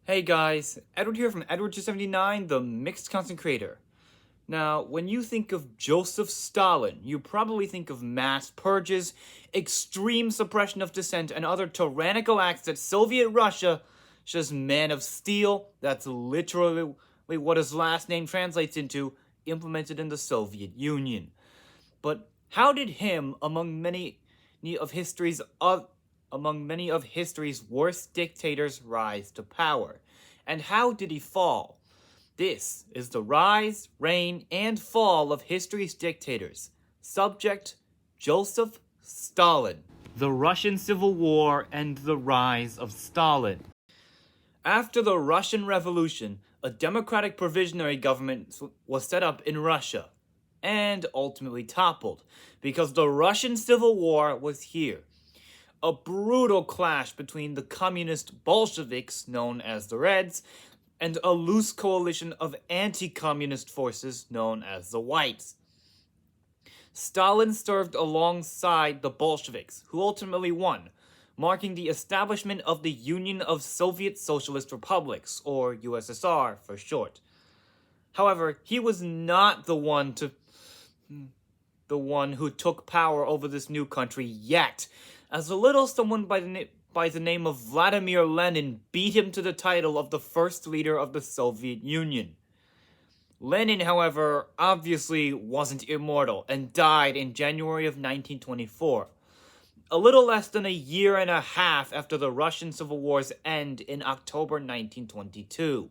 Hey guys, Edward here from Edward279, the Mixed Content Creator. Now, when you think of Joseph Stalin, you probably think of mass purges, extreme suppression of dissent, and other tyrannical acts that Soviet Russia's Man of Steel, that's literally what his last name translates into, implemented in the Soviet Union. But how did him, among many of history's worst dictators, rise to power? And how did he fall? This is the rise, reign, and fall of history's dictators. Subject: Joseph Stalin. The Russian Civil War and the rise of Stalin. After the Russian Revolution, a democratic provisionary government was set up in Russia, and ultimately toppled, because the Russian Civil War was here. A brutal clash between the communist Bolsheviks, known as the Reds, and a loose coalition of anti-communist forces known as the Whites. Stalin served alongside the Bolsheviks, who ultimately won, marking the establishment of the Union of Soviet Socialist Republics, or USSR for short. However, he was not the one who took power over this new country yet, as a little someone by the name of Vladimir Lenin beat him to the title of the first leader of the Soviet Union. Lenin, however, obviously wasn't immortal and died in January of 1924, a little less than a year and a half after the Russian Civil War's end in October 1922.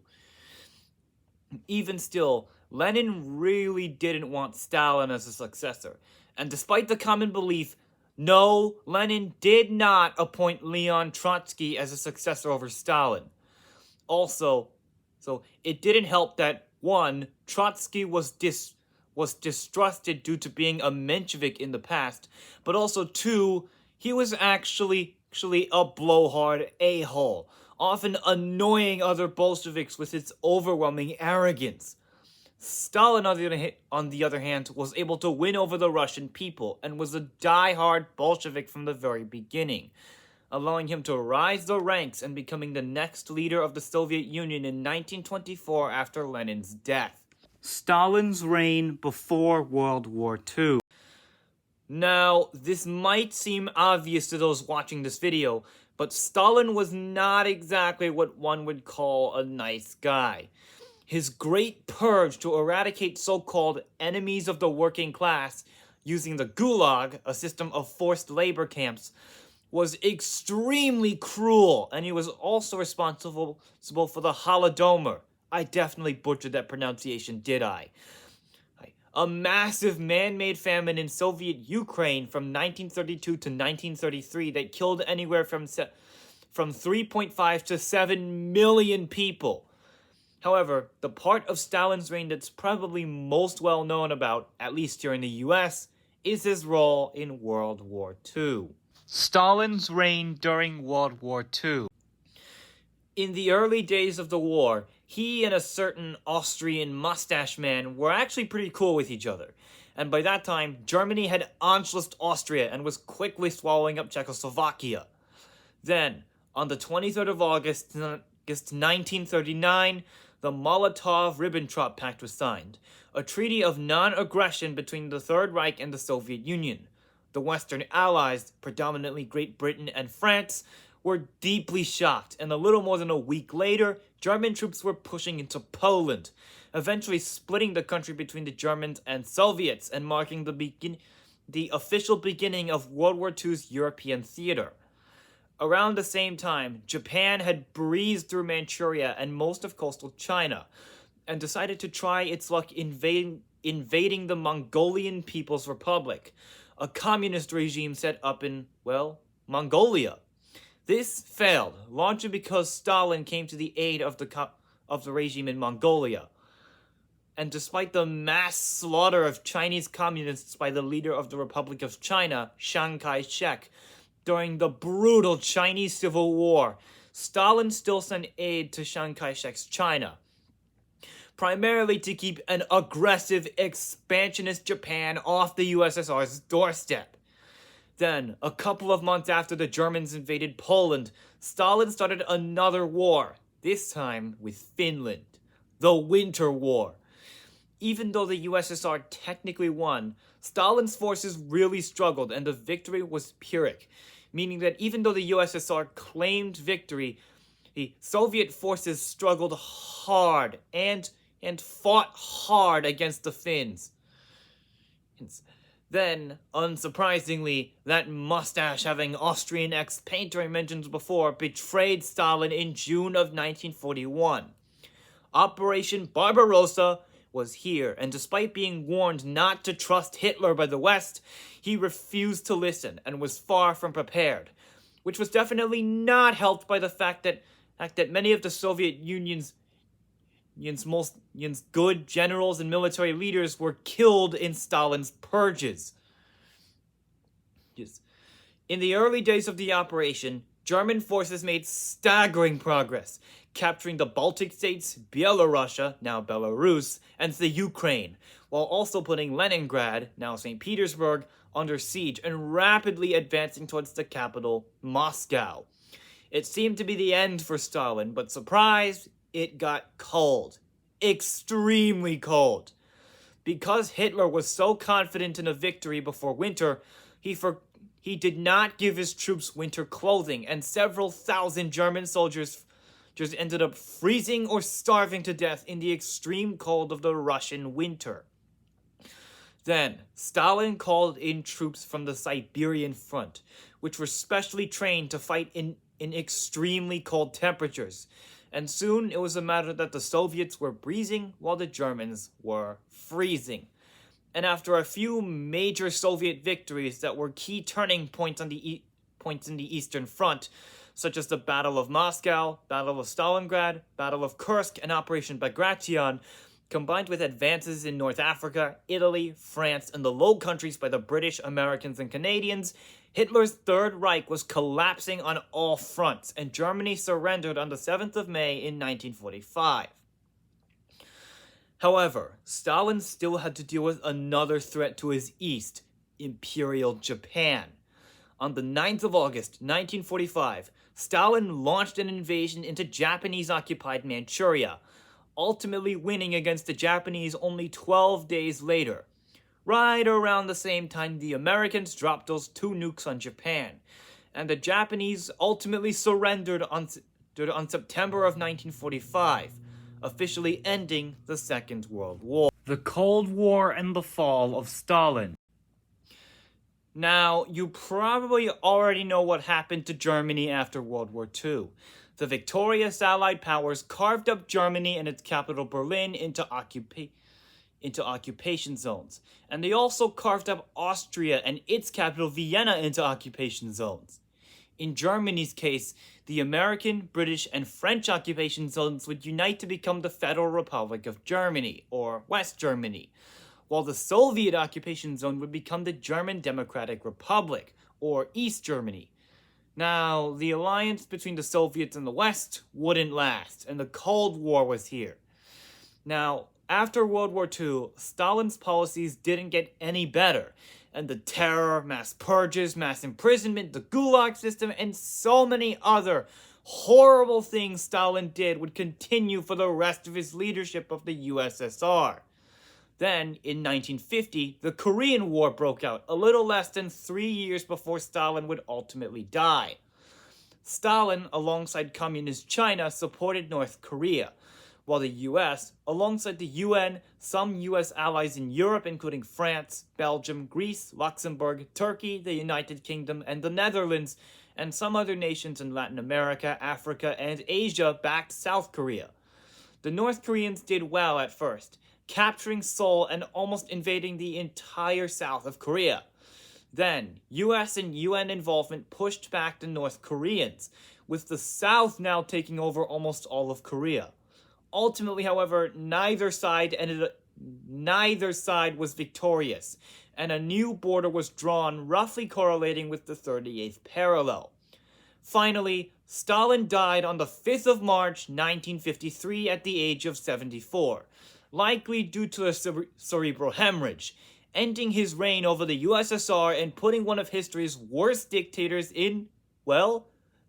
Even still, Lenin really didn't want Stalin as a successor, and despite the common belief, no, Lenin did not appoint Leon Trotsky as a successor over Stalin. Also, it didn't help that, one, Trotsky was distrusted due to being a Menshevik in the past, but also two, he was actually a blowhard a-hole, often annoying other Bolsheviks with its overwhelming arrogance. Stalin, on the other hand, was able to win over the Russian people and was a die-hard Bolshevik from the very beginning, allowing him to rise the ranks and becoming the next leader of the Soviet Union in 1924 after Lenin's death. Stalin's reign before World War II. Now, this might seem obvious to those watching this video, but Stalin was not exactly what one would call a nice guy. His great purge to eradicate so-called enemies of the working class using the Gulag, a system of forced labor camps, was extremely cruel, and he was also responsible for the Holodomor. I definitely butchered that pronunciation, did I? A massive man-made famine in Soviet Ukraine from 1932 to 1933 that killed anywhere from 3.5 to 7 million people. However, the part of Stalin's reign that's probably most well known about, at least here in the US, is his role in World War II. Stalin's reign during World War II. In the early days of the war, he and a certain Austrian mustache man were actually pretty cool with each other. And by that time, Germany had Anschluss Austria and was quickly swallowing up Czechoslovakia. Then, on the 23rd of August 1939, the Molotov-Ribbentrop Pact was signed, a treaty of non-aggression between the Third Reich and the Soviet Union. The Western Allies, predominantly Great Britain and France, were deeply shocked, and a little more than a week later, German troops were pushing into Poland, eventually splitting the country between the Germans and Soviets and marking the official beginning of World War II's European theater. Around the same time, Japan had breezed through Manchuria and most of coastal China, and decided to try its luck invading the Mongolian People's Republic, a communist regime set up in, Mongolia. This failed, largely because Stalin came to the aid of the regime in Mongolia. And despite the mass slaughter of Chinese communists by the leader of the Republic of China, Chiang Kai-shek, during the brutal Chinese Civil War, Stalin still sent aid to Chiang Kai-shek's China, primarily to keep an aggressive, expansionist Japan off the USSR's doorstep. Then, a couple of months after the Germans invaded Poland, Stalin started another war, this time with Finland. The Winter War. Even though the USSR technically won, Stalin's forces really struggled and the victory was Pyrrhic, meaning that even though the USSR claimed victory, the Soviet forces struggled hard and fought hard against the Finns. Then, unsurprisingly, that mustache-having Austrian ex-painter I mentioned before betrayed Stalin in June of 1941. Operation Barbarossa was here, and despite being warned not to trust Hitler by the West, he refused to listen and was far from prepared, which was definitely not helped by the fact that many of the Soviet Union's good generals and military leaders were killed in Stalin's purges. In the early days of the operation, German forces made staggering progress, capturing the Baltic states, Byelorussia, now Belarus, and the Ukraine, while also putting Leningrad, now St. Petersburg, under siege and rapidly advancing towards the capital, Moscow. It seemed to be the end for Stalin, but surprise, it got cold. Extremely cold. Because Hitler was so confident in a victory before winter, he did not give his troops winter clothing, and several thousand German soldiers just ended up freezing or starving to death in the extreme cold of the Russian winter. Then, Stalin called in troops from the Siberian front, which were specially trained to fight in extremely cold temperatures, and soon it was a matter that the Soviets were breezing while the Germans were freezing. And after a few major Soviet victories that were key turning points on points in the Eastern Front, such as the Battle of Moscow, Battle of Stalingrad, Battle of Kursk, and Operation Bagration, combined with advances in North Africa, Italy, France, and the Low Countries by the British, Americans, and Canadians, Hitler's Third Reich was collapsing on all fronts, and Germany surrendered on the 7th of May in 1945. However, Stalin still had to deal with another threat to his east, Imperial Japan. On the 9th of August, 1945, Stalin launched an invasion into Japanese-occupied Manchuria, ultimately winning against the Japanese only 12 days later. Right around the same time the Americans dropped those 2 nukes on Japan, and the Japanese ultimately surrendered on September of 1945, officially ending the Second World War. The Cold War and the fall of Stalin. Now, you probably already know what happened to Germany after World War II. The victorious Allied powers carved up Germany and its capital Berlin into occupation zones, and they also carved up Austria and its capital Vienna into occupation zones. In Germany's case, the American, British, and French occupation zones would unite to become the Federal Republic of Germany, or West Germany, while the Soviet occupation zone would become the German Democratic Republic, or East Germany. Now, the alliance between the Soviets and the West wouldn't last, and the Cold War was here. Now, after World War II, Stalin's policies didn't get any better, and the terror, mass purges, mass imprisonment, the Gulag system, and so many other horrible things Stalin did would continue for the rest of his leadership of the USSR. Then, in 1950, the Korean War broke out, a little less than 3 years before Stalin would ultimately die. Stalin, alongside Communist China, supported North Korea, while the US, alongside the UN, some US allies in Europe including France, Belgium, Greece, Luxembourg, Turkey, the United Kingdom, and the Netherlands, and some other nations in Latin America, Africa, and Asia backed South Korea. The North Koreans did well at first, capturing Seoul and almost invading the entire south of Korea. Then, US and UN involvement pushed back the North Koreans, with the South now taking over almost all of Korea. Ultimately, however, neither side was victorious, and a new border was drawn roughly correlating with the 38th parallel. Finally, Stalin died on the 5th of March, 1953 at the age of 74, likely due to a cerebral hemorrhage, ending his reign over the USSR and putting one of history's worst dictators in, well,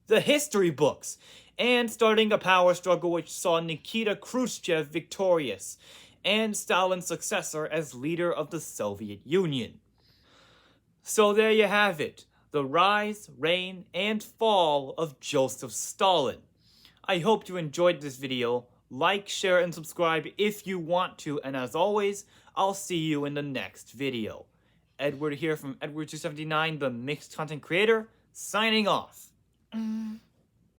the history books, and starting a power struggle which saw Nikita Khrushchev victorious, and Stalin's successor as leader of the Soviet Union. So there you have it, the rise, reign, and fall of Joseph Stalin. I hope you enjoyed this video. Like, share, and subscribe if you want to, and as always, I'll see you in the next video. Edward here from Edward279, the Mixed Content Creator, signing off.